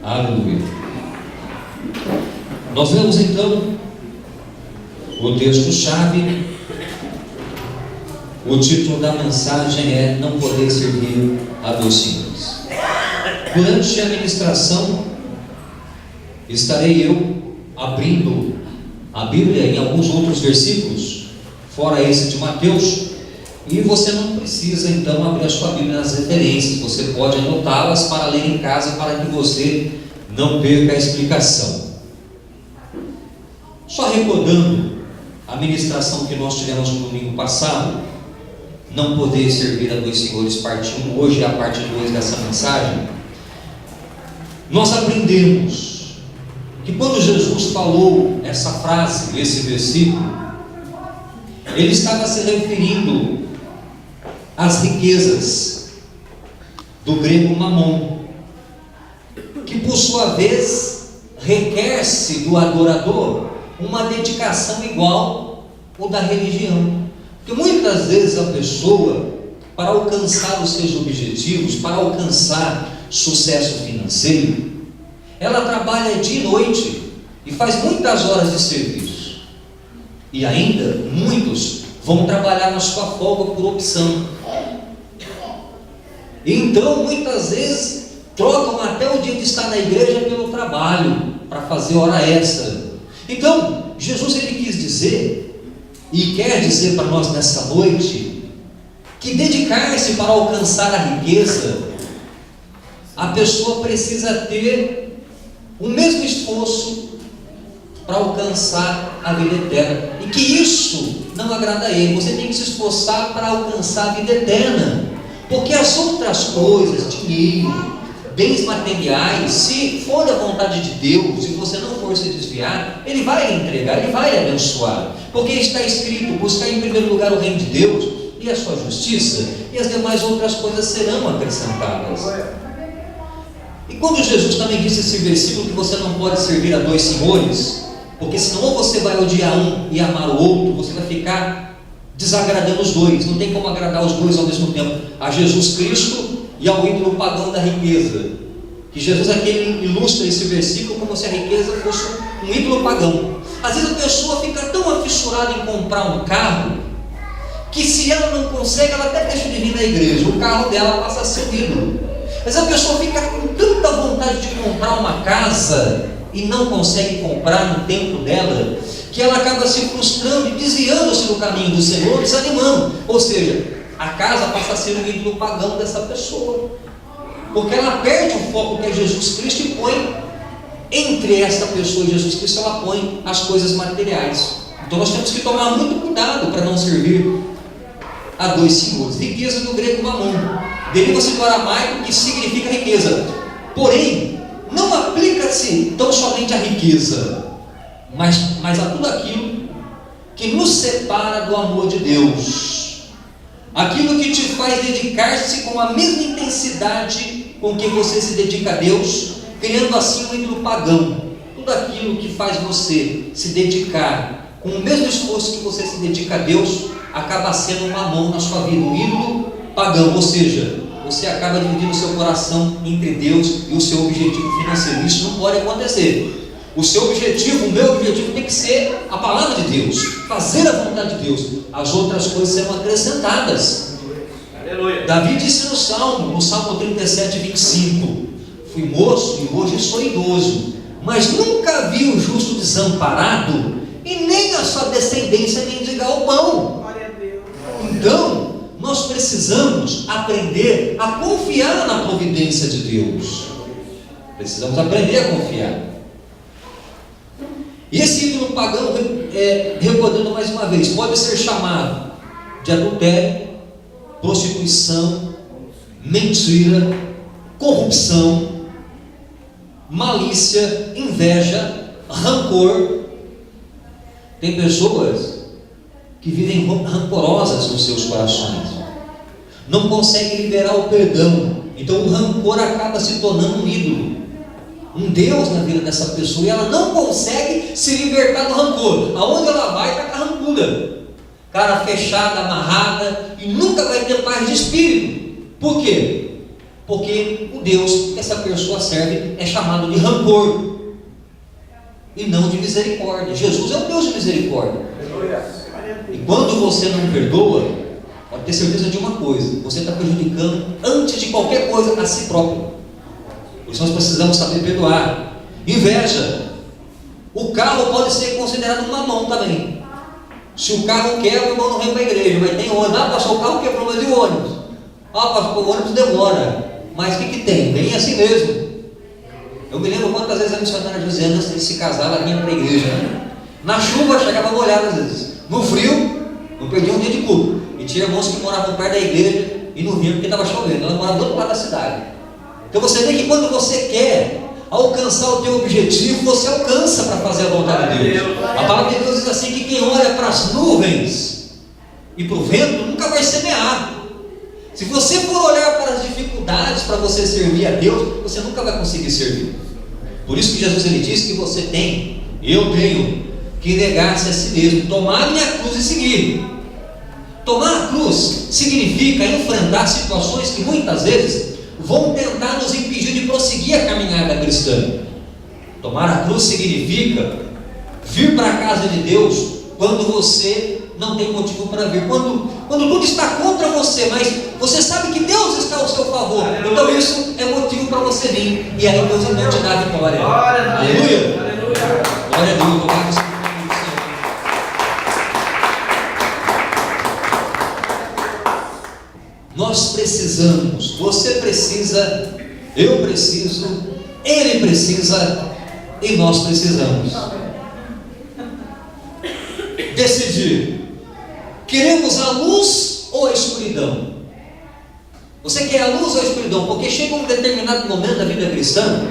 Aleluia. Nós vemos então o texto-chave. O título da mensagem é Não Poder Servir a Dois Senhores. Durante a ministração, estarei eu abrindo a Bíblia em alguns outros versículos, fora esse de Mateus, e você não precisa então abrir a sua Bíblia nas referências, você pode anotá-las para ler em casa, para que você não perca a explicação. Só recordando a ministração que nós tivemos no domingo passado, Não Poder Servir a Dois Senhores, parte 1, hoje é a parte 2 dessa mensagem. Nós aprendemos que quando Jesus falou essa frase, esse versículo, ele estava se referindo às riquezas, do grego mamon, que por sua vez requer-se do adorador uma dedicação igual ao da religião. Porque muitas vezes a pessoa, para alcançar os seus objetivos, para alcançar sucesso financeiro, ela trabalha dia e noite e faz muitas horas de serviço. E ainda muitos vão trabalhar na sua folga por opção. Então muitas vezes trocam até o dia de estar na igreja pelo trabalho, para fazer hora extra. Então Jesus ele quis dizer e quer dizer para nós nessa noite que dedicar-se para alcançar a riqueza, a pessoa precisa ter o mesmo esforço para alcançar a vida eterna, e que isso não agrada a ele. Você tem que se esforçar para alcançar a vida eterna, porque as outras coisas, dinheiro, bens materiais, se for da vontade de Deus, se você não for se desviar, Ele vai lhe entregar, Ele vai lhe abençoar, porque está escrito: buscar em primeiro lugar o reino de Deus e a sua justiça, e as demais outras coisas serão acrescentadas. E quando Jesus também disse esse versículo que você não pode servir a dois senhores, porque senão ou você vai odiar um e amar o outro, você vai ficar desagradando os dois, não tem como agradar os dois ao mesmo tempo, a Jesus Cristo e ao ídolo pagão da riqueza. Que Jesus aqui ilustra esse versículo como se a riqueza fosse um ídolo pagão. Às vezes a pessoa fica tão afissurada em comprar um carro, que se ela não consegue, ela até deixa de vir na igreja, o carro dela passa a ser um ídolo. Mas a pessoa fica com tanta vontade de comprar uma casa e não consegue comprar no tempo dela, que ela acaba se frustrando e desviando-se do caminho do Senhor, desanimando. Ou seja, a casa passa a ser um ídolo pagão dessa pessoa, porque ela perde o foco que é Jesus Cristo e põe entre esta pessoa e Jesus Cristo, ela põe as coisas materiais. Então nós temos que tomar muito cuidado para não servir a dois senhores. Riqueza do grego mamon, deriva-se do aramaico, que significa riqueza, porém não aplica-se tão somente à riqueza, mas a tudo aquilo que nos separa do amor de Deus, aquilo que te faz dedicar-se com a mesma intensidade com que você se dedica a Deus, criando assim um ídolo pagão. Tudo aquilo que faz você se dedicar com o mesmo esforço que você se dedica a Deus, acaba sendo um mamon na sua vida, um ídolo pagão. Ou seja, você acaba dividindo o seu coração entre Deus e o seu objetivo financeiro. Isso não pode acontecer. O seu objetivo, o meu objetivo tem que ser a palavra de Deus, fazer a vontade de Deus. As outras coisas serão acrescentadas. Aleluia. Davi disse no Salmo 37, 25: fui moço e hoje sou idoso, mas nunca vi o justo desamparado, e nem a sua descendência mendigar o pão. Então nós precisamos aprender a confiar na providência de Deus. Precisamos aprender a confiar. E esse ídolo pagão, recordando mais uma vez, pode ser chamado de adultério, prostituição, mentira, corrupção, malícia, inveja, rancor. Tem pessoas que vivem rancorosas nos seus corações, não conseguem liberar o perdão, então o rancor acaba se tornando um ídolo, um Deus na vida dessa pessoa, e ela não consegue se libertar do rancor. Aonde ela vai, está carrancuda, cara fechada, amarrada, e nunca vai ter paz de espírito. Por quê? porque o Deus que essa pessoa serve é chamado de rancor e não de misericórdia. Jesus é um Deus de misericórdia. E quando você não perdoa, pode ter certeza de uma coisa: você está prejudicando, antes de qualquer coisa, a si próprio. Por isso nós precisamos saber perdoar. Inveja. O carro pode ser considerado um mamão também. Se o carro quebra, o irmão não vem para a igreja, mas tem ônibus. Ah, pastor, o carro quebrou, mas e o ônibus? Ah, pastor, o ônibus demora. Mas o que tem? Vem assim mesmo. Eu me lembro quantas vezes a missionária Josiana, antes de se casar, ela vinha para a igreja, né? Na chuva chegava molhada às vezes. No frio, não perdia um dia de culto. E tinha irmãos que moravam perto da igreja e não vinham porque estava chovendo. Ela morava do outro lado da cidade. Então você vê que quando você quer alcançar o teu objetivo, você alcança para fazer a vontade de Deus. A palavra de Deus diz assim, que quem olha para as nuvens e para o vento nunca vai semear. Se você for olhar para as dificuldades para você servir a Deus, você nunca vai conseguir servir. Por isso que Jesus ele diz que você tem, eu tenho, que negar-se a si mesmo, tomar a minha cruz e seguir. Tomar a cruz significa enfrentar situações que muitas vezes vão tentar nos impedir de prosseguir a caminhada cristã. Tomar a cruz significa vir para a casa de Deus quando você não tem motivo para vir, quando tudo está contra você, mas você sabe que Deus está ao seu favor. Aleluia. Então isso é motivo para você vir, e aí Deus não te dá a vitória. Aleluia. Glória a Deus. Nós precisamos, você precisa, eu preciso, ele precisa e nós precisamos decidir: queremos a luz ou a escuridão? Você quer a luz ou a escuridão? Porque chega um determinado momento da vida cristã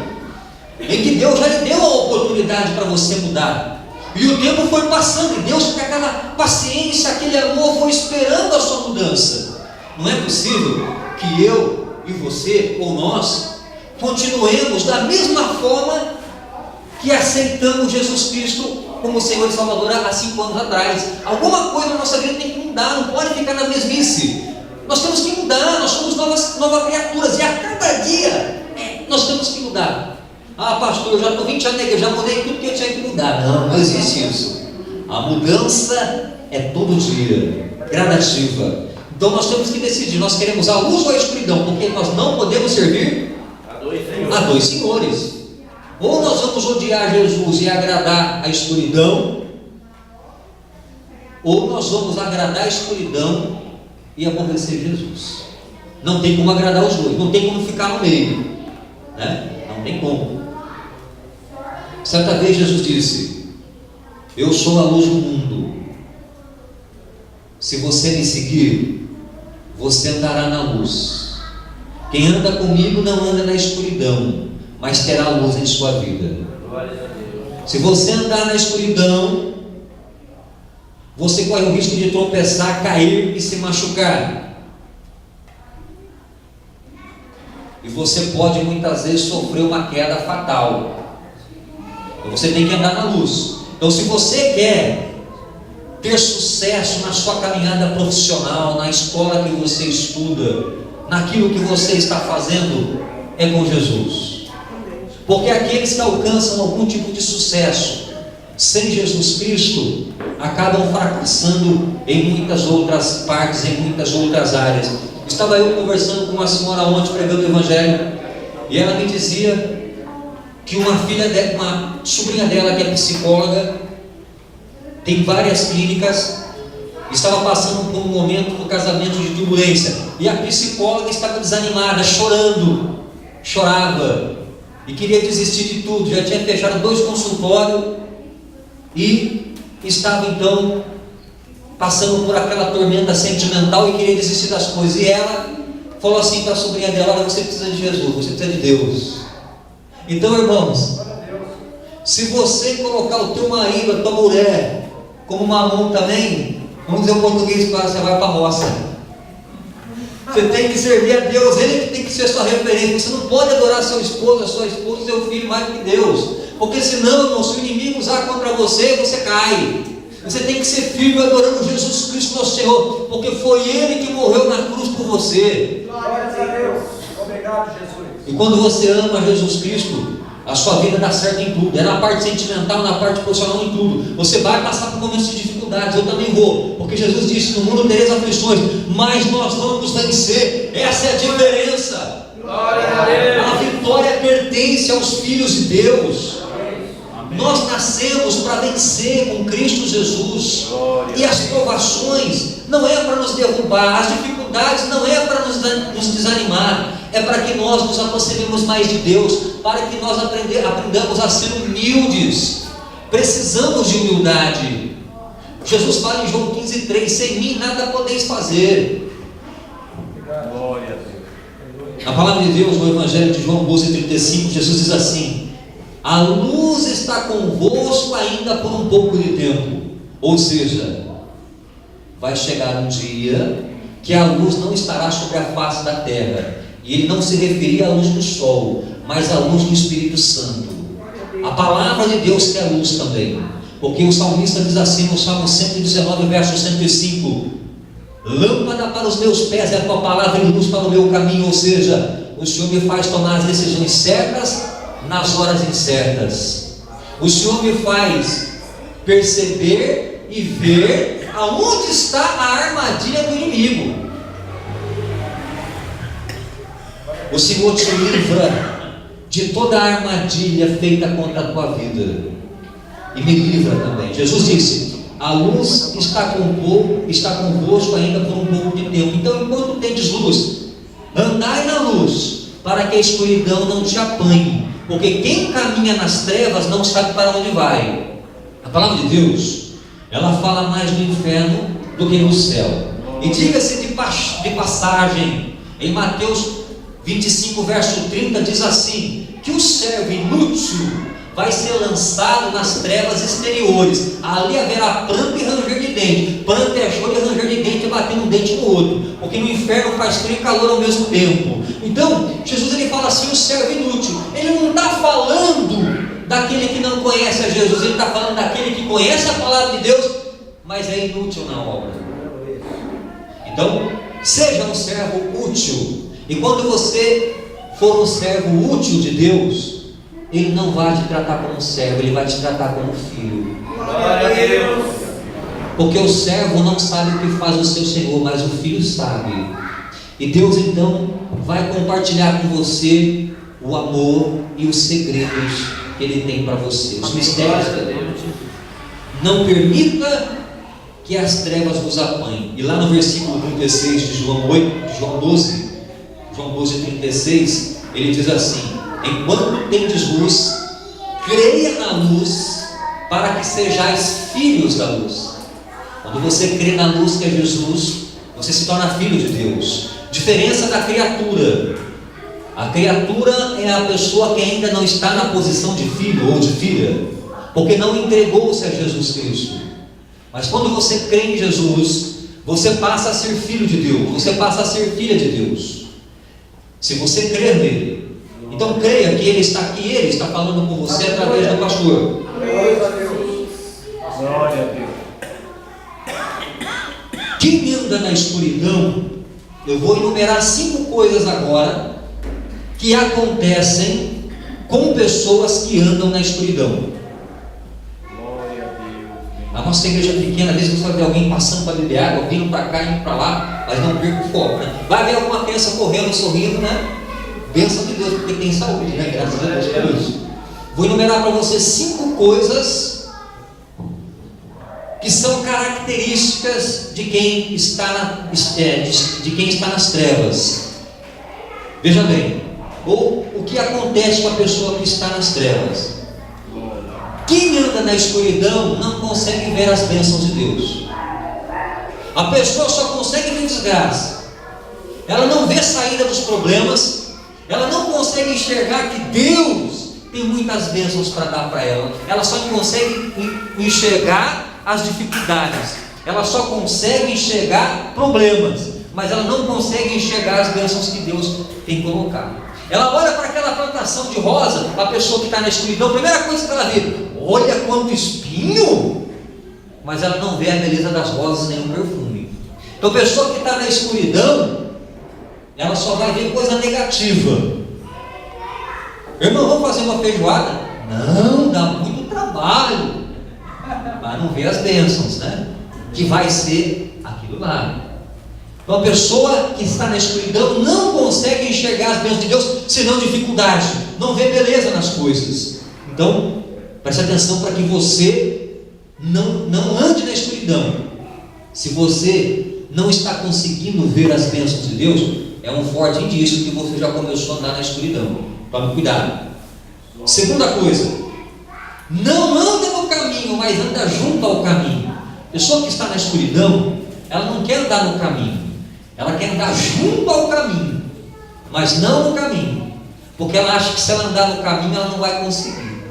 em que Deus já lhe deu a oportunidade para você mudar, e o tempo foi passando, e Deus, com aquela paciência, aquele amor, foi esperando a sua mudança. Não é possível que eu e você, ou nós, continuemos da mesma forma que aceitamos Jesus Cristo como Senhor e Salvador há 5 anos atrás. Alguma coisa na nossa vida tem que mudar, não pode ficar na mesmice. Nós temos que mudar, nós somos novas criaturas, e a cada dia nós temos que mudar. Ah, pastor, eu já estou 20 anos na igreja, já mudei tudo que eu tinha que mudar. Não, não existe isso. A mudança é todo dia, gradativa. Então nós temos que decidir: nós queremos a luz ou a escuridão, porque nós não podemos servir a dois senhores. Ou nós vamos odiar Jesus e agradar a escuridão, ou nós vamos agradar a escuridão e aborrecer Jesus. Não tem como agradar os dois, não tem como ficar no meio, né? Não tem como. Certa vez Jesus disse: eu sou a luz do mundo. Se você me seguir, você andará na luz. Quem anda comigo não anda na escuridão, mas terá luz em sua vida. Se você andar na escuridão, você corre o risco de tropeçar, cair e se machucar. E você pode muitas vezes sofrer uma queda fatal. Então você tem que andar na luz. Então, se você quer ter sucesso na sua caminhada profissional, na escola que você estuda, naquilo que você está fazendo, é com Jesus. Porque aqueles que alcançam algum tipo de sucesso sem Jesus Cristo acabam fracassando em muitas outras partes, em muitas outras áreas. Estava eu conversando com uma senhora ontem, pregando o Evangelho, e ela me dizia que uma sobrinha dela, que é psicóloga, tem várias clínicas, estava passando por um momento no casamento de turbulência, e a psicóloga estava desanimada, chorava e queria desistir de tudo. Já tinha fechado 2 consultórios e estava então passando por aquela tormenta sentimental e queria desistir das coisas. E ela falou assim para a sobrinha dela: olha, você precisa de Jesus, você precisa de Deus. Então, irmãos, se você colocar o teu marido, a tua mulher como mamão também, vamos dizer o português claro, você vai para a roça. Você tem que servir a Deus, Ele que tem que ser sua referência. Você não pode adorar seu esposo, a sua esposa, seu filho mais do que Deus, porque senão, irmão, se o inimigo usar contra você, você cai. Você tem que ser firme adorando Jesus Cristo, nosso Senhor, porque foi Ele que morreu na cruz por você. Glória a Deus. Obrigado, Jesus. E quando você ama Jesus Cristo, a sua vida dá certo em tudo. É na parte sentimental, na parte profissional, em tudo. Você vai passar por momentos de dificuldades. Eu também vou. Porque Jesus disse: no mundo tereis aflições, mas nós vamos vencer. Essa é a diferença. Glória a Deus. A vitória pertence aos filhos de Deus. Nós nascemos para vencer com Cristo Jesus. E as provações não é para nos derrubar, as dificuldades não é para nos desanimar, é para que nós nos aproximemos mais de Deus, para que nós aprendamos a ser humildes. Precisamos de humildade. Jesus fala em João 15,3: sem mim nada podeis fazer. Glória a Deus. Na palavra de Deus, no Evangelho de João 12,35, Jesus diz assim: a luz está convosco ainda por um pouco de tempo. Ou seja, vai chegar um dia que a luz não estará sobre a face da terra. E ele não se referia à luz do sol, mas à luz do Espírito Santo. A palavra de Deus que é luz também. Porque o salmista diz assim no Salmo 119, verso 105: lâmpada para os meus pés é a tua palavra e luz para o meu caminho. Ou seja, o Senhor me faz tomar as decisões certas nas horas incertas. O Senhor me faz perceber e ver aonde está a armadilha do inimigo. O Senhor te livra de toda a armadilha feita contra a tua vida, e me livra também. Jesus disse: a luz está convosco ainda por um pouco de tempo. Então, enquanto tendes luz, andai na luz, para que a escuridão não te apanhe. Porque quem caminha nas trevas não sabe para onde vai. A palavra de Deus, ela fala mais do inferno do que no céu. E diga-se de passagem, em Mateus 25, verso 30, diz assim: que o servo inútil vai ser lançado nas trevas exteriores. Ali haverá pranto e ranger de dente. Pranto é choro e ranger de dente, e bater um dente no outro. Porque no inferno faz frio e calor ao mesmo tempo. Então, Jesus ele fala assim: o servo inútil. Ele não está falando daquele que não conhece a Jesus. Ele está falando daquele que conhece a palavra de Deus, mas é inútil na obra. Então, seja um servo útil. E quando você for um servo útil de Deus, Ele não vai te tratar como servo, Ele vai te tratar como filho. Glória a Deus. Porque o servo não sabe o que faz o seu Senhor, mas o filho sabe. E Deus então vai compartilhar com você o amor e os segredos que Ele tem para você, os mistérios de Deus. Não permita que as trevas vos apanhem. E lá no versículo 36 de João 12:36, ele diz assim: enquanto tendes luz, creia na luz, para que sejais filhos da luz. Quando você crê na luz que é Jesus, você se torna filho de Deus. Diferença da criatura: a criatura é a pessoa que ainda não está na posição de filho ou de filha, porque não entregou-se a Jesus Cristo. Mas quando você crê em Jesus, você passa a ser filho de Deus, você passa a ser filha de Deus, se você crer nele. Então creia que Ele está aqui, Ele está falando com você através do pastor. Glória a Deus. Glória a Deus. Quem anda na escuridão, eu vou enumerar 5 coisas agora que acontecem com pessoas que andam na escuridão. Glória a Deus. A nossa igreja pequena, às vezes você vai ver alguém passando para beber água, vindo para cá, indo para lá, mas não perca o foco, né? Vai ver alguma criança correndo, sorrindo, né? Bênção de Deus, porque tem saúde, né? Graças a Deus por isso. Vou enumerar para você 5 coisas que são características de quem está nas trevas. Veja bem, ou o que acontece com a pessoa que está nas trevas. Quem anda na escuridão não consegue ver as bênçãos de Deus. A pessoa só consegue ver desgraça. Ela não vê saída dos problemas. Ela não consegue enxergar que Deus tem muitas bênçãos para dar para ela. Ela só consegue enxergar as dificuldades. Ela só consegue enxergar problemas, mas ela não consegue enxergar as bênçãos que Deus tem colocado. Ela olha para aquela plantação de rosa, a pessoa que está na escuridão, a primeira coisa que ela vê: olha quanto espinho! Mas ela não vê a beleza das rosas nem o perfume. Então a pessoa que está na escuridão, ela só vai ver coisa negativa. Irmão, vamos fazer uma feijoada? Não, dá muito trabalho. Mas não vê as bênçãos, né? Que vai ser aquilo lá. Uma pessoa que está na escuridão não consegue enxergar as bênçãos de Deus, senão dificuldade, não vê beleza nas coisas. Então, preste atenção para que você não ande na escuridão. Se você não está conseguindo ver as bênçãos de Deus, é um forte indício que você já começou a andar na escuridão. Tome cuidado. Segunda coisa, não anda no caminho, mas anda junto ao caminho. A pessoa que está na escuridão, ela não quer andar no caminho, ela quer andar junto ao caminho, mas não no caminho, porque ela acha que se ela andar no caminho, ela não vai conseguir.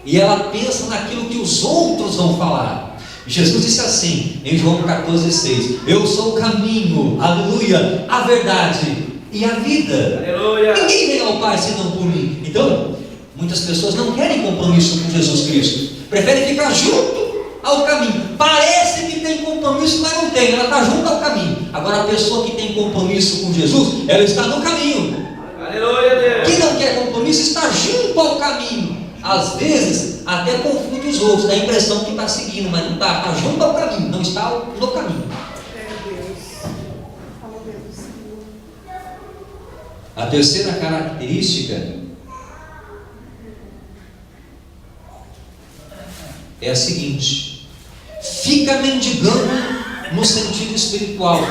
E ela pensa naquilo que os outros vão falar. Jesus disse assim, em João 14,6: eu sou o caminho, aleluia, a verdade e a vida. Aleluia. Ninguém vem ao Pai senão por mim. Então, muitas pessoas não querem compromisso com Jesus Cristo, preferem ficar junto ao caminho. Parece que tem compromisso, mas não tem, ela está junto ao caminho. Agora a pessoa que tem compromisso com Jesus, ela está no caminho. Aleluia, Deus. Quem não quer compromisso está junto ao caminho. Às vezes até confunde os outros, dá a impressão que está seguindo, mas não está, está junto ao caminho, não está no caminho. A terceira característica é a seguinte: fica mendigando no sentido espiritual.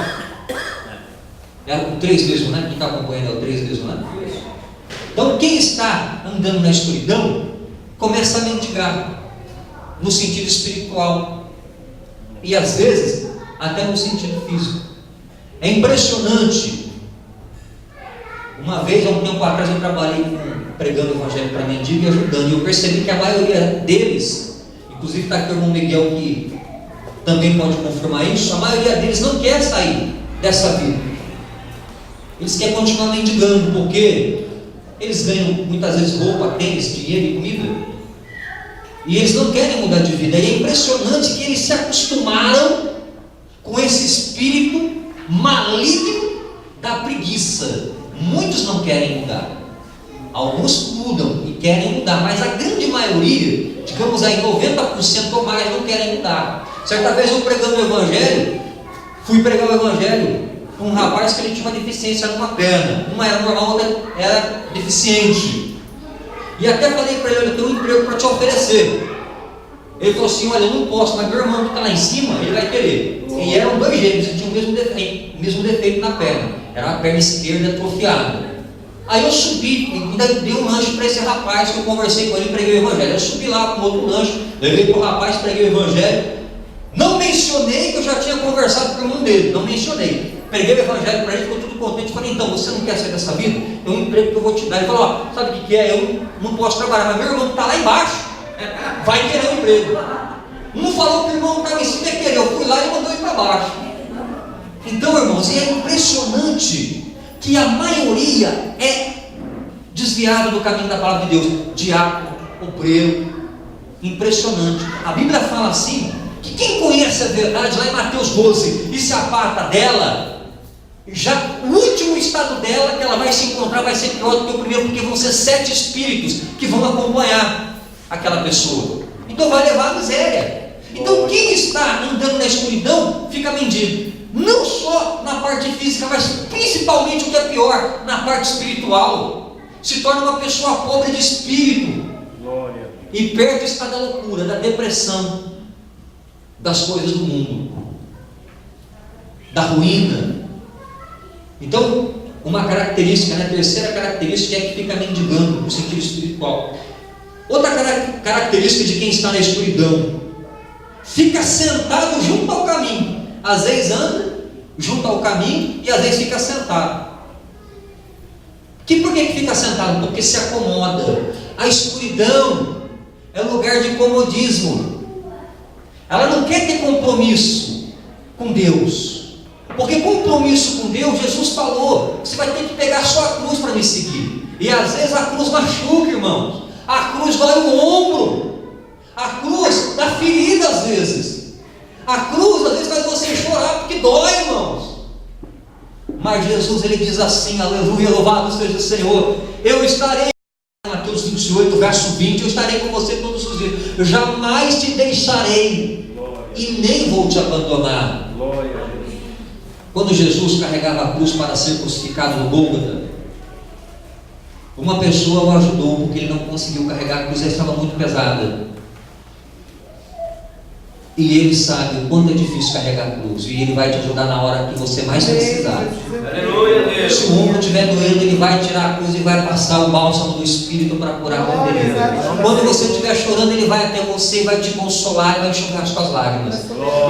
É o 3 mesmo, né? Quem está acompanhando é o 3 mesmo, né? Então quem está andando na escuridão começa a mendigar no sentido espiritual e às vezes até no sentido físico. É impressionante. Uma vez, há um tempo atrás, eu trabalhei pregando o evangelho para mendigo e ajudando, e eu percebi que a maioria deles, inclusive está aqui o irmão Miguel que também pode confirmar isso, a maioria deles não quer sair dessa vida. Eles querem continuar mendigando, porque eles ganham muitas vezes roupa, tênis, dinheiro e comida, e eles não querem mudar de vida. E é impressionante que eles se acostumaram com esse espírito maligno da preguiça. Muitos não querem mudar, alguns mudam e querem mudar, mas a grande maioria, digamos aí 90% ou mais, não querem mudar. Certa vez eu pregando o evangelho, fui pregar o evangelho com um rapaz que ele tinha uma deficiência numa perna, uma era normal, outra era deficiente, e até falei para ele: eu tenho um emprego para te oferecer. Ele falou assim: olha, eu não posso, mas meu irmão que está lá em cima, ele vai querer. E eram 2 gêmeos, eles tinham o mesmo defeito na perna, era a perna esquerda atrofiada. Aí eu subi, ainda dei um lanche para esse rapaz, que eu conversei com ele e preguei o evangelho. Eu subi lá com outro lanche, levei para o rapaz, preguei o evangelho. Não mencionei que eu já tinha conversado com o irmão dele, não mencionei. Preguei o evangelho para ele, ficou tudo contente. Falei: então, você não quer sair dessa vida? Tem um emprego que eu vou te dar. Ele falou: ó, sabe o que é? Eu não posso trabalhar, mas meu irmão que está lá embaixo vai querer um emprego. Um falou que o irmão que estava em cima ia querer, eu fui lá e mandou ele para baixo. Então, irmãos, é impressionante que a maioria é desviada do caminho da palavra de Deus. Diácono, obreiro, impressionante. A Bíblia fala assim, que quem conhece a verdade, lá em Mateus 12, e se aparta dela, já o último estado dela que ela vai se encontrar vai ser pior do que o primeiro, porque vão ser 7 espíritos que vão acompanhar aquela pessoa. Então vai levar a miséria. Então quem está andando na escuridão fica mendigo, não só na parte física, mas principalmente, o que é pior, na parte espiritual. Se torna uma pessoa pobre de espírito. Glória. E perto está da loucura, da depressão, das coisas do mundo, da ruína. Então, uma característica, né, a terceira característica é que fica mendigando no sentido espiritual. Outra característica de quem está na escuridão: fica sentado junto ao caminho. Às vezes anda junto ao caminho e às vezes fica sentado. Por que fica sentado? Porque se acomoda. A escuridão é lugar de comodismo. Ela não quer ter compromisso com Deus, porque compromisso com Deus, Jesus falou: você vai ter que pegar só a cruz para me seguir. E às vezes a cruz machuca, irmãos. A cruz dói o ombro, a cruz dá ferida às vezes, a cruz às vezes faz você chorar porque dói, irmãos. Mas Jesus, ele diz assim, aleluia, louvado seja o Senhor, eu estarei, Mateus 28, verso 20, eu estarei com você todos os dias, eu jamais te deixarei e nem vou te abandonar. Glória a Deus. Quando Jesus carregava a cruz para ser crucificado no Gólgota, uma pessoa o ajudou, porque ele não conseguiu carregar a cruz, ela estava muito pesada. E ele sabe o quanto é difícil carregar a cruz, e ele vai te ajudar na hora que você mais precisar. Aleluia, Deus. Se o ombro estiver doendo, ele vai tirar a cruz e vai passar o bálsamo do Espírito para curar a dor. Quando você estiver chorando, ele vai até você e vai te consolar e vai enxugar as suas lágrimas.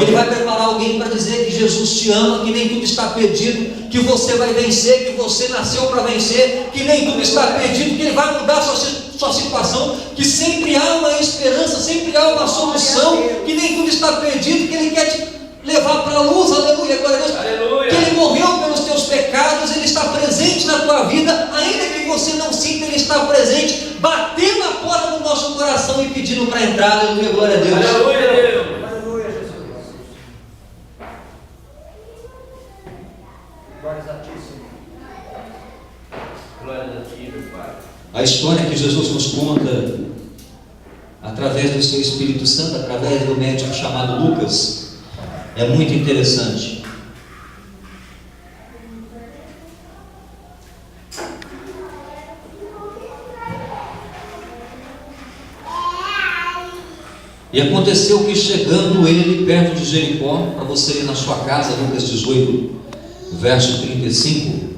Ele vai preparar alguém para dizer que Jesus te ama, que nem tudo está perdido, que você vai vencer, que você nasceu para vencer, que nem tudo está perdido, que ele vai mudar a sua situação, que sempre há uma esperança, sempre há uma solução, que nem tudo está perdido, que ele quer te levar para a luz, aleluia, glória a Deus, Aleluia. que ele morreu pelos teus pecados, ele está presente na tua vida, ainda que você não sinta, ele está presente, batendo a porta do nosso coração e pedindo para entrar, aleluia, glória a Deus. Aleluia, Deus. Aleluia, Jesus. Glórias a ti, Senhor. Glória a ti, meu Pai. A história que Jesus nos conta, através do seu Espírito Santo, através do médico chamado Lucas, é muito interessante. E aconteceu que, chegando ele perto de Jericó, para você ir na sua casa, Lucas 18, verso 35,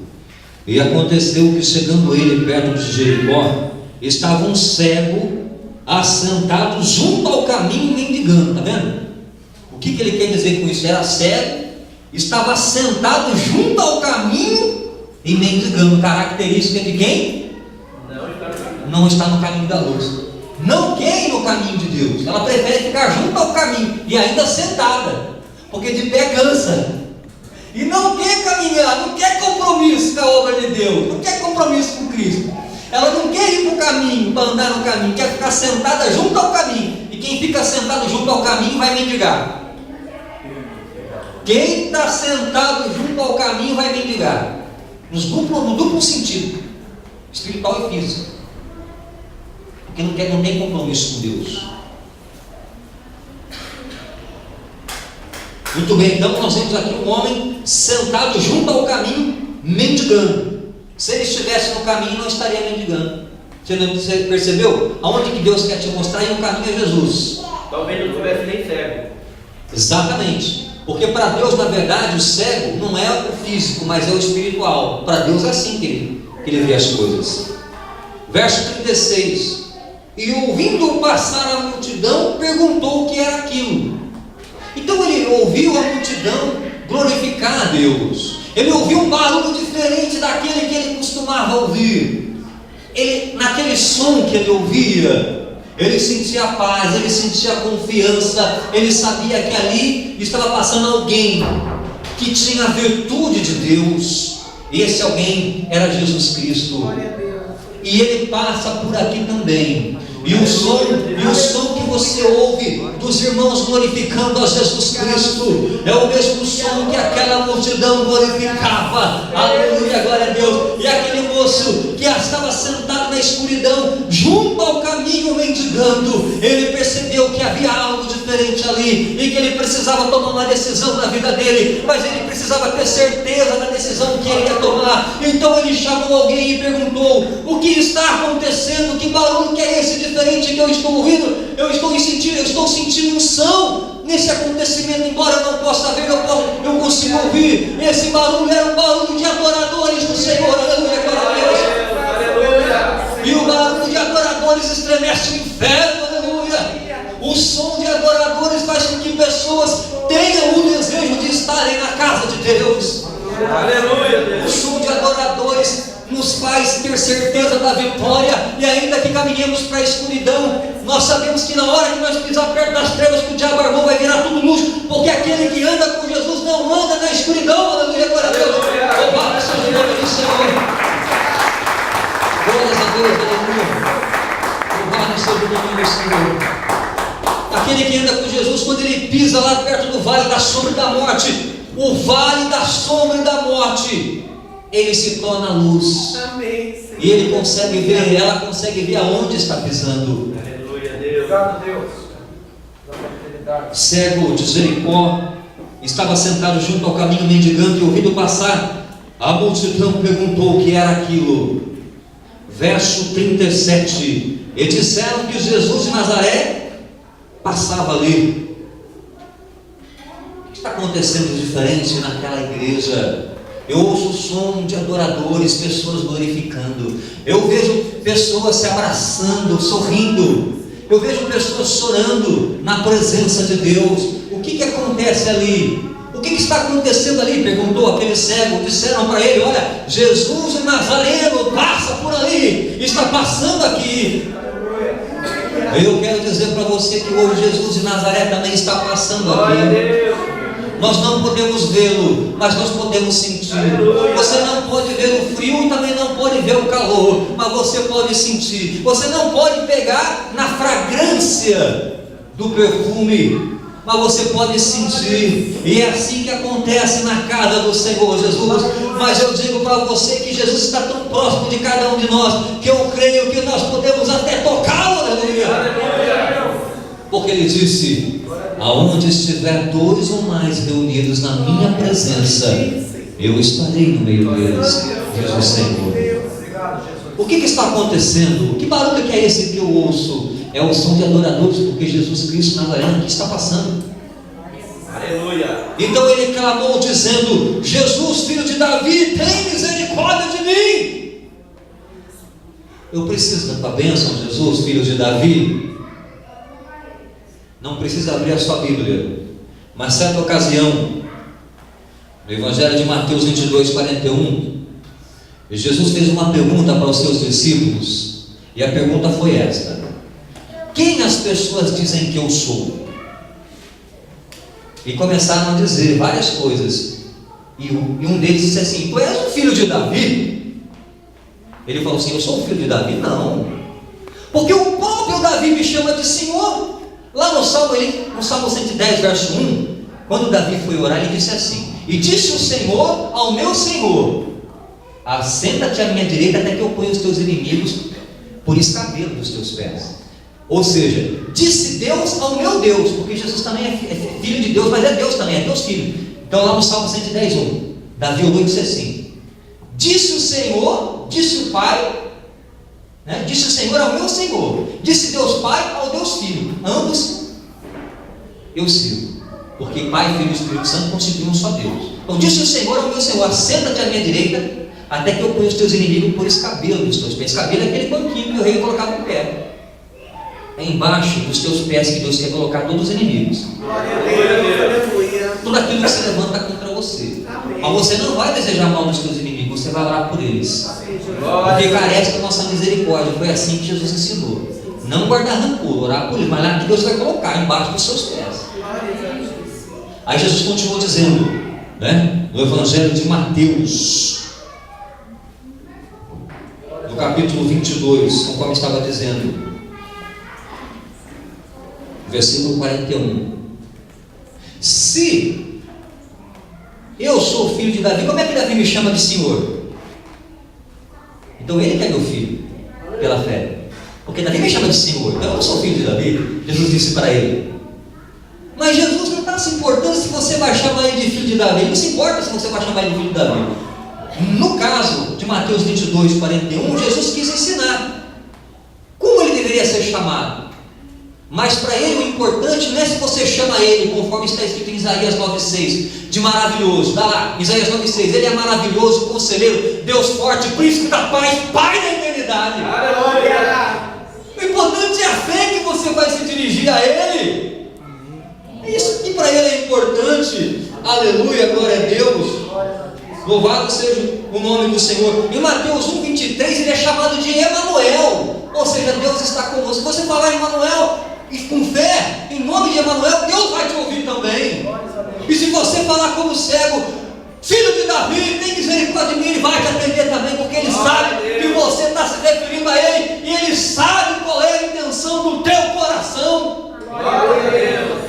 e aconteceu que, chegando ele perto de Jericó, estava um cego assentado junto ao caminho mendigando. Está vendo? O que ele quer dizer com isso? Era cego, estava sentado junto ao caminho e mendigando. Característica de quem? Não está no caminho da luz. Não quer ir no caminho de Deus. Ela prefere ficar junto ao caminho e ainda sentada, porque de pé cansa. E não quer caminhar, não quer compromisso com a obra de Deus, não quer compromisso com Cristo. Ela não quer ir para o caminho, para andar no caminho, quer ficar sentada junto ao caminho. E quem fica sentado junto ao caminho vai mendigar. Quem está sentado junto ao caminho vai mendigar. No duplo sentido, espiritual e físico. Porque não tem compromisso com Deus. Muito bem, então nós vemos aqui um homem sentado junto ao caminho, mendigando. Se ele estivesse no caminho, não estaria mendigando. Você percebeu? Aonde que Deus quer te mostrar? E o caminho é Jesus. Talvez não tivesse nem cego. Exatamente. Porque para Deus, na verdade, o cego não é o físico, mas é o espiritual. Para Deus é assim que ele vê as coisas. Verso 36. E ouvindo passar a multidão, perguntou o que era aquilo. Então ele ouviu a multidão glorificar a Deus. Ele ouviu um barulho diferente daquele que ele costumava ouvir. Naquele som que ele ouvia, ele sentia paz, ele sentia confiança, ele sabia que ali estava passando alguém que tinha a virtude de Deus. E esse alguém era Jesus Cristo. Glória a Deus. E ele passa por aqui também. E o som que você ouve dos irmãos glorificando a Jesus Cristo é o mesmo som que aquela multidão glorificava. Aleluia, glória a Deus. E aquele moço que estava sentado na escuridão, junto ao caminho mendigando, ele percebeu que havia algo diferente ali e que ele precisava tomar uma decisão na vida dele, mas ele precisava ter certeza da decisão que ele ia tomar. Então ele chamou alguém e perguntou: o que está acontecendo? Que barulho que é esse diferente que eu estou ouvindo? Eu estou sentindo um som nesse acontecimento, embora eu não possa ver, eu consigo ouvir. Esse barulho era um barulho de adoradores do Senhor. Aleluia, glória a Deus. Aleluia. E o barulho de adoradores estremece o inferno. Aleluia. O som de adoradores faz com que pessoas tenham o desejo de estarem na casa de Deus. Aleluia. O som de adoradores nos faz ter certeza da vitória, e ainda que caminhemos para a escuridão, nós sabemos que na hora que nós pisar perto das trevas, que o diabo armou, vai virar tudo luz, porque aquele que anda com Jesus não anda na escuridão. Aleluia, glória a Deus. Louvado seja o nome do Senhor. Glórias a Deus, aleluia. Louvado seja o nome do Senhor. Aquele que anda com Jesus, quando ele pisa lá perto do vale da sombra da morte, o vale da sombra e da morte, ele se torna luz. Amém, Senhor. E ele consegue ver, ela consegue ver aonde está pisando. Aleluia, Deus. Obrigado, Deus, da paternidade. Cego de Jericó estava sentado junto ao caminho mendigando, e ouvindo passar a multidão, perguntou o que era aquilo. Verso 37: e disseram que Jesus de Nazaré passava ali. O que está acontecendo diferente naquela igreja? Eu ouço o som de adoradores, pessoas glorificando. Eu vejo pessoas se abraçando, sorrindo. Eu vejo pessoas chorando na presença de Deus. O que acontece ali? O que está acontecendo ali? Perguntou aquele cego. Disseram para ele: olha, Jesus de Nazareno passa por ali, está passando aqui. Eu quero dizer para você que hoje Jesus de Nazaré também está passando Glória a aqui. Deus. Nós não podemos vê-lo, mas nós podemos sentir. Aleluia. Você não pode ver o frio e também não pode ver o calor, mas você pode sentir. Você não pode pegar na fragrância do perfume, mas você pode sentir. E é assim que acontece na casa do Senhor Jesus. Mas eu digo para você que Jesus está tão próximo de cada um de nós, que eu creio que nós podemos até tocá-lo. Aleluia. Aleluia. Porque ele disse: aonde estiver 2 ou mais reunidos na minha presença, eu estarei no meio deles, diz o Senhor. Obrigado, Jesus. O que está acontecendo? Que barulho que é esse que eu ouço? É o som de adoradores, porque Jesus Cristo Nazareno que está passando. Aleluia. Então ele clamou dizendo: Jesus, filho de Davi, tem misericórdia de mim. Eu preciso da tua bênção, Jesus, filho de Davi. Não precisa abrir a sua Bíblia, mas certa ocasião, no Evangelho de Mateus 22, 41, Jesus fez uma pergunta para os seus discípulos, e a pergunta foi esta: quem as pessoas dizem que eu sou? E começaram a dizer várias coisas, e um deles disse assim: tu és o filho de Davi? Ele falou assim: eu sou o filho de Davi? Não, porque o próprio Davi me chama de Senhor. Lá no Salmo 110, verso 1, quando Davi foi orar, ele disse assim: e disse o Senhor ao meu Senhor: assenta-te à minha direita até que eu ponha os teus inimigos por escabelo dos teus pés. Ou seja, disse Deus ao meu Deus, porque Jesus também é filho de Deus, mas é Deus também, é Deus filho. Então lá no Salmo 110, 1, Davi orou e disse assim: disse o Senhor, disse o Pai, né? Disse o Senhor ao meu Senhor, disse Deus Pai ao Deus Filho, ambos eu sirvo, porque Pai, Filho e Espírito Santo constituem um só Deus. Então disse o Senhor ao meu Senhor: assenta-te à minha direita até que eu ponha os teus inimigos por escabelo dos teus pés. Escabelo é aquele banquinho que o rei colocava no pé. É embaixo dos teus pés que Deus quer colocar todos os inimigos. Glória a Deus, aleluia. Tudo aquilo que se levanta contra você. Mas você não vai desejar mal dos teus inimigos, você vai orar por eles, porque carece da nossa misericórdia. Foi assim que Jesus ensinou: não guardar rancor, orar por eles, mas lá que Deus vai colocar embaixo dos seus pés. Aí Jesus continuou dizendo, né, no Evangelho de Mateus, no capítulo 22, conforme estava dizendo, versículo 41: se eu sou filho de Davi, como é que Davi me chama de Senhor? Então ele que é meu filho, pela fé, porque Davi me chama de Senhor, então eu não sou filho de Davi. Jesus disse para ele. Mas Jesus não está se importando se você vai chamar ele de filho de Davi. Ele não se importa se você vai chamar ele de filho de Davi. No caso de Mateus 22, 41, Jesus quis ensinar como ele deveria ser chamado. Mas para ele o importante não é se você chama ele, conforme está escrito em Isaías 9,6, de maravilhoso. Dá lá, Isaías 9,6, ele é maravilhoso, conselheiro, Deus forte, príncipe da paz, Pai da eternidade. Aleluia. O importante é a fé que você vai se dirigir a ele. É isso que para ele é importante. Aleluia, glória a Deus. Louvado seja o nome do Senhor. Em Mateus 1,23 ele é chamado de Emanuel, ou seja, Deus está conosco. Se você falar Emanuel e com fé, em nome de Emanuel, Deus vai te ouvir também. E se você falar como cego, filho de Davi, tem misericórdia de mim, ele vai te atender também, porque ele sabe que você está se referindo a ele, e ele sabe qual é a intenção do teu coração. Glória a Deus.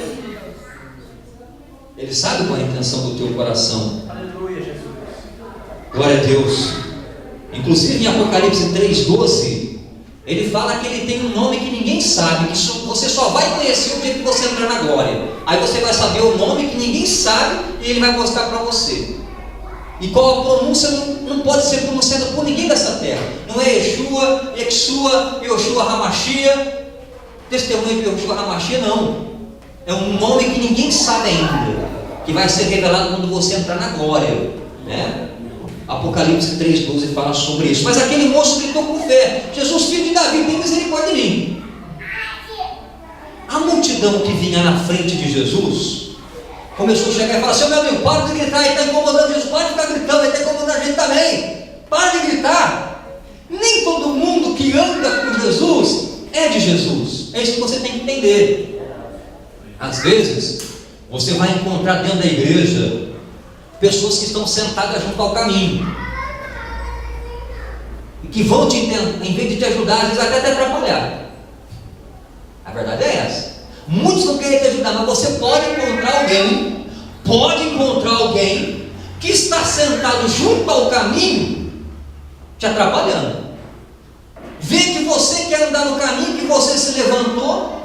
Ele sabe qual é a intenção atenção do teu coração. Aleluia, Jesus. Glória a Deus. Inclusive em Apocalipse 3:12, ele fala que ele tem um nome que ninguém sabe, que você só vai conhecer o dia que você entrar na glória. Aí você vai saber o nome que ninguém sabe e ele vai mostrar para você. E qual a pronúncia não pode ser pronunciada por ninguém dessa terra. Não é Yeshua, Yeshua, Yoshua Hamashia, testemunho de Yoshua Hamashia, não. É um nome que ninguém sabe ainda, que vai ser revelado quando você entrar na glória, né? Apocalipse 3:12 fala sobre isso. Mas aquele moço gritou com fé: Jesus, filho de Davi, tem misericórdia de mim. A multidão que vinha na frente de Jesus começou a chegar e falar assim: meu amigo, para de gritar, ele está incomodando Jesus, para de ficar gritando, ele está incomodando a gente também, para de gritar. Nem todo mundo que anda com Jesus é de Jesus. É isso que você tem que entender. Às vezes você vai encontrar dentro da igreja pessoas que estão sentadas junto ao caminho e que vão te, em vez de te ajudar, às vezes até te atrapalhar. A verdade é essa. Muitos não querem te ajudar, mas você pode encontrar alguém que está sentado junto ao caminho te atrapalhando. Vê que você quer andar no caminho, que você se levantou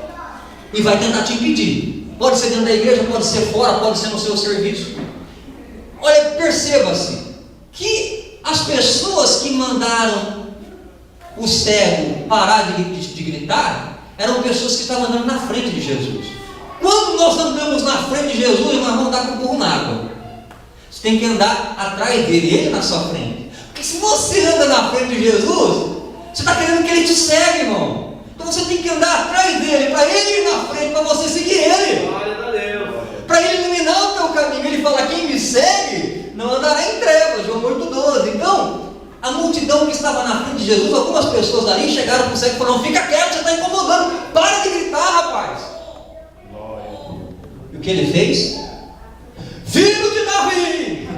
e vai tentar te impedir. Pode ser dentro da igreja, pode ser fora, pode ser no seu serviço. Olha, perceba-se que as pessoas que mandaram o cego parar de gritar eram pessoas que estavam andando na frente de Jesus. Quando nós andamos na frente de Jesus, nós vamos andar com o burro na água. Você tem que andar atrás dele, ele na sua frente. Porque se você anda na frente de Jesus, você está querendo que ele te segue, irmão. Então você tem que andar atrás dele, para ele ir na frente, para você seguir ele. Glória a Deus. Para ele iluminar o teu caminho. Ele fala: quem me segue não andará em trevas, João 8:12. Então, a multidão que estava na frente de Jesus, algumas pessoas ali chegaram para o cego e falaram: fica quieto, você está incomodando, para de gritar, rapaz. E o que ele fez? Filho de Davi,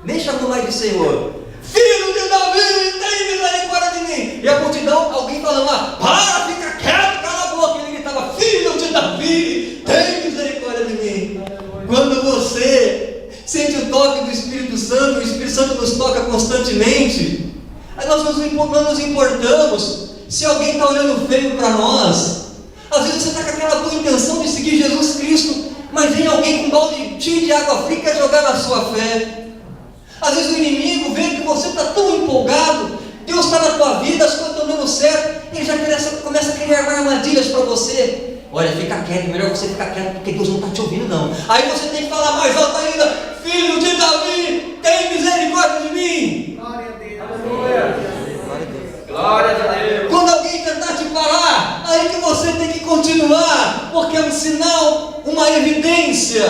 nem chamou mais de Senhor. Filho de Davi, tem misericórdia de mim. E a multidão, alguém falando lá: para, fica quieto, cala a boca. Ele gritava: filho de Davi, tem misericórdia de mim. Quando você sente o toque do Espírito Santo, o Espírito Santo nos toca constantemente, aí nós não nos importamos se alguém está olhando feio para nós. Às vezes você está com aquela boa intenção de seguir Jesus Cristo, mas vem alguém com um balde cheio de água fria e quer jogar na sua fé. Às vezes o inimigo vê que você está tão empolgado, Deus está na tua vida, as coisas estão dando certo, e ele já começa a querer armar armadilhas para você. Olha, fica quieto, melhor você ficar quieto, porque Deus não está te ouvindo não. Aí você tem que falar mais alto ainda: filho de Davi, tem misericórdia de mim. Glória a Deus. Aleluia. Glória a Deus. Quando alguém tentar te parar, aí que você tem que continuar, porque é um sinal, uma evidência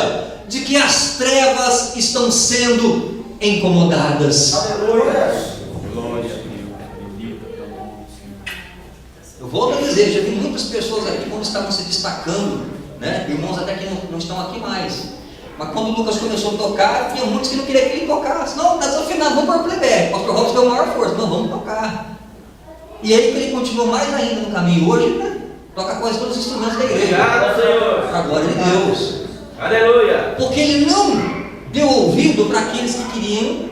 de que as trevas estão sendo incomodadas. Aleluia. Glória a Deus. Eu volto a dizer, já vi muitas pessoas aqui quando estavam se destacando, né? Irmãos até que não estão aqui mais. Mas quando o Lucas começou a tocar, tinha muitos que não queriam que ele tocasse. Não, está desafinado, vamos para o playback. O pastor Robson deu maior força. Não, vamos tocar. E aí ele continuou mais ainda no caminho. Hoje, né? Toca quase todos os instrumentos da igreja. Obrigado, Senhor. Para a glória de Deus. Aleluia. Porque ele não deu ouvido para aqueles que queriam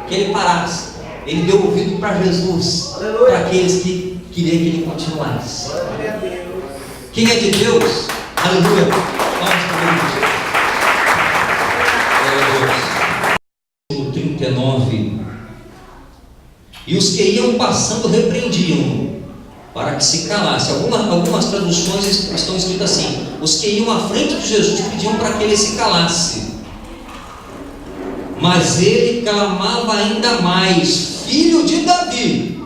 que ele parasse. Ele deu ouvido para Jesus. Aleluia. Para aqueles que queriam que ele continuasse. Glória a Deus. Quem é de Deus? Aleluia. Vamos para Deus. 39. E os que iam passando repreendiam para que se calasse. Algumas traduções estão escritas assim: os que iam à frente de Jesus pediam para que ele se calasse. Mas ele clamava ainda mais: filho de Davi,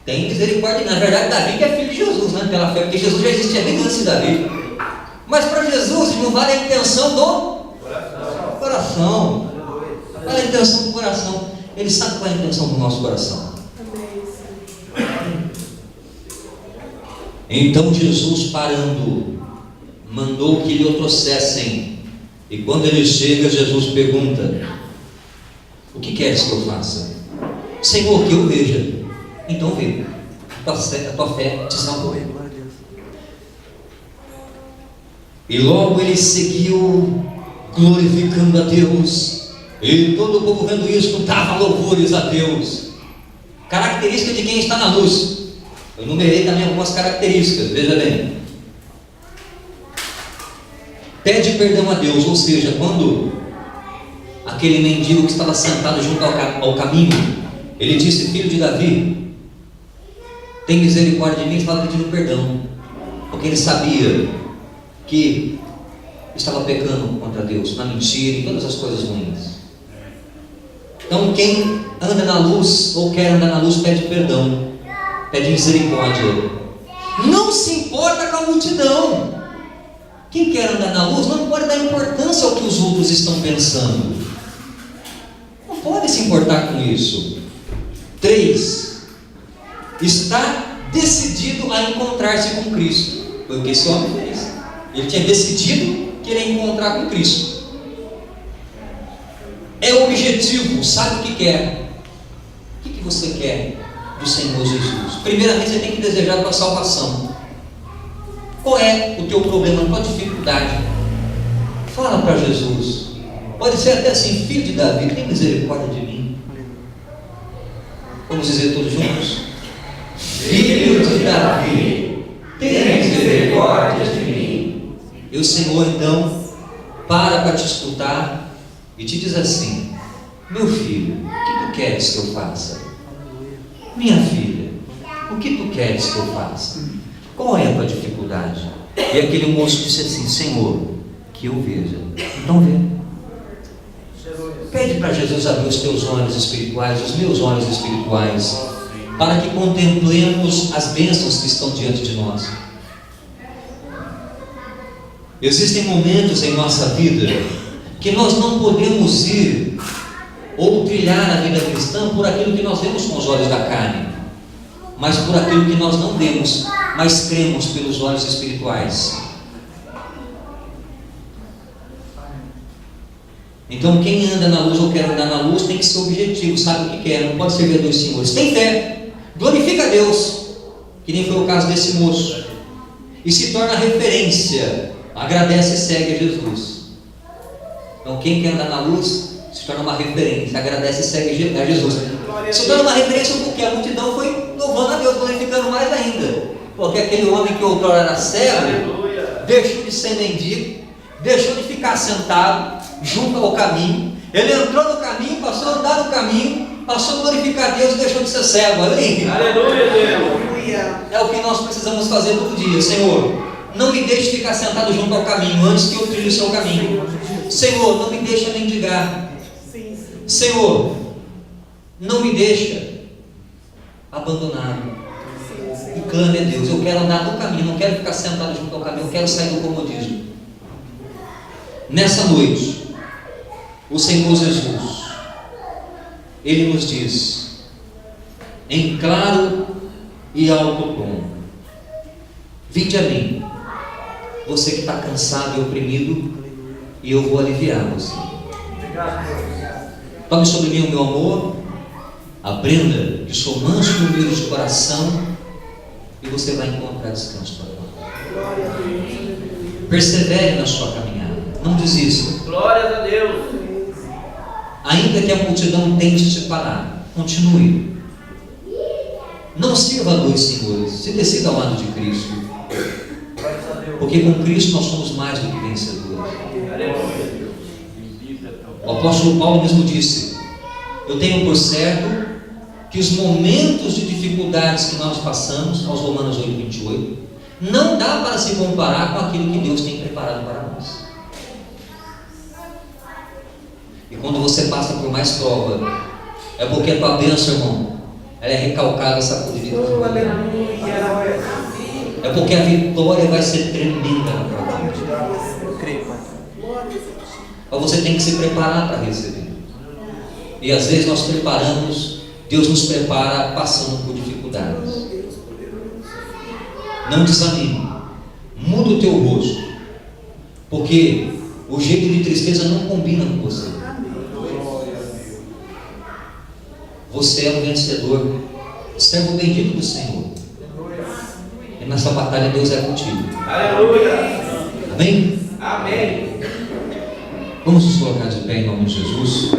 tem misericórdia. Na verdade, Davi que é filho de Jesus, né? Pela fé, porque Jesus já existia bem antes de Davi. Mas para Jesus não vale a intenção do coração. Vale a intenção do coração. Ele sabe qual é a intenção do nosso coração. Então Jesus, parando, mandou que lhe o trouxessem. E quando ele chega, Jesus pergunta: o que queres que eu faça? Senhor, que eu veja. Então vê, a tua fé te salvou. E logo ele seguiu glorificando a Deus. E todo o povo vendo isso dava louvores a Deus. Característica de quem está na luz. Eu numerei também algumas características, veja bem. Pede perdão a Deus, ou seja, quando aquele mendigo que estava sentado junto ao caminho, ele disse: filho de Davi, tem misericórdia de mim, estava pedindo perdão, porque ele sabia que estava pecando contra Deus, na mentira e todas as coisas ruins. Então quem anda na luz, ou quer andar na luz, pede perdão, pede misericórdia, não se importa com a multidão. Quem quer andar na luz não pode dar importância ao que os outros estão pensando, não pode se importar com isso. 3, está decidido a encontrar-se com Cristo. Foi o que esse homem fez. Ele tinha decidido que ele ia encontrar com Cristo. É objetivo, sabe o que quer. O que você quer do Senhor Jesus? Primeiramente, você tem que desejar a tua salvação. Qual é o teu problema, a tua dificuldade? Fala para Jesus. Pode ser até assim: filho de Davi, tem misericórdia de mim. Vamos dizer todos juntos: filho de Davi, tem misericórdia de mim. E o Senhor então para te escutar e te diz assim: meu filho, o que tu queres que eu faça? Minha filha, o que tu queres que eu faça? Qual é a tua dificuldade? E aquele moço disse assim: Senhor, que eu veja. Então vê. Pede para Jesus abrir os teus olhos espirituais, os meus olhos espirituais, para que contemplemos as bênçãos que estão diante de nós. Existem momentos em nossa vida que nós não podemos ir ou trilhar a vida cristã por aquilo que nós vemos com os olhos da carne, mas por aquilo que nós não vemos, mas cremos pelos olhos espirituais. Então quem anda na luz ou quer andar na luz tem que ser objetivo, sabe o que quer, não pode servir a dois senhores. Tem fé, glorifica a Deus, que nem foi o caso desse moço, e se torna referência, agradece e segue a Jesus. Então quem quer andar na luz se torna uma referência, agradece e segue a Jesus. Se torna uma referência porque a multidão foi louvando a Deus, glorificando mais ainda, porque aquele homem que outrora era cego deixou de ser mendigo, deixou de ficar sentado junto ao caminho, ele entrou no caminho, passou a andar no caminho, passou a glorificar a Deus e deixou de ser cego. Aleluia, Deus. É o que nós precisamos fazer todo dia. Senhor, não me deixe ficar sentado junto ao caminho antes que eu trilhe o seu caminho. Senhor, não me deixe mendigar. Senhor, não me deixa abandonado. E clame a Deus: eu quero andar no caminho, não quero ficar sentado junto ao caminho, eu quero sair do comodismo. Nessa noite, o Senhor Jesus, Ele nos diz, em claro e alto tom: vinde a mim, você que está cansado e oprimido, e eu vou aliviar você. Tome sobre mim o meu amor, aprenda que sou manso e humilde de coração, e você vai encontrar descanso para nós. Persevere na sua caminhada, não desista. Glória a Deus. Ainda que a multidão tente te parar, continue. Não sirva a dois senhores, se decida ao lado de Cristo, porque com Cristo nós somos mais do que vencedores. O apóstolo Paulo mesmo disse: eu tenho por certo que os momentos de dificuldades que nós passamos, aos Romanos 8:28, não dá para se comparar com aquilo que Deus tem preparado para nós. E quando você passa por mais prova, é porque a tua bênção, irmão, ela é recalcada, sacudida. É porque a vitória vai ser tremenda na tua vida. Mas você tem que se preparar para receber. E às vezes nós preparamos, Deus nos prepara passando por dificuldades. Não desanime, muda o teu rosto, porque o jeito de tristeza não combina com você. Você é um vencedor, servo bendito do Senhor. E nessa batalha Deus é contigo. Aleluia. Amém? Amém. Vamos nos colocar de pé em nome de Jesus.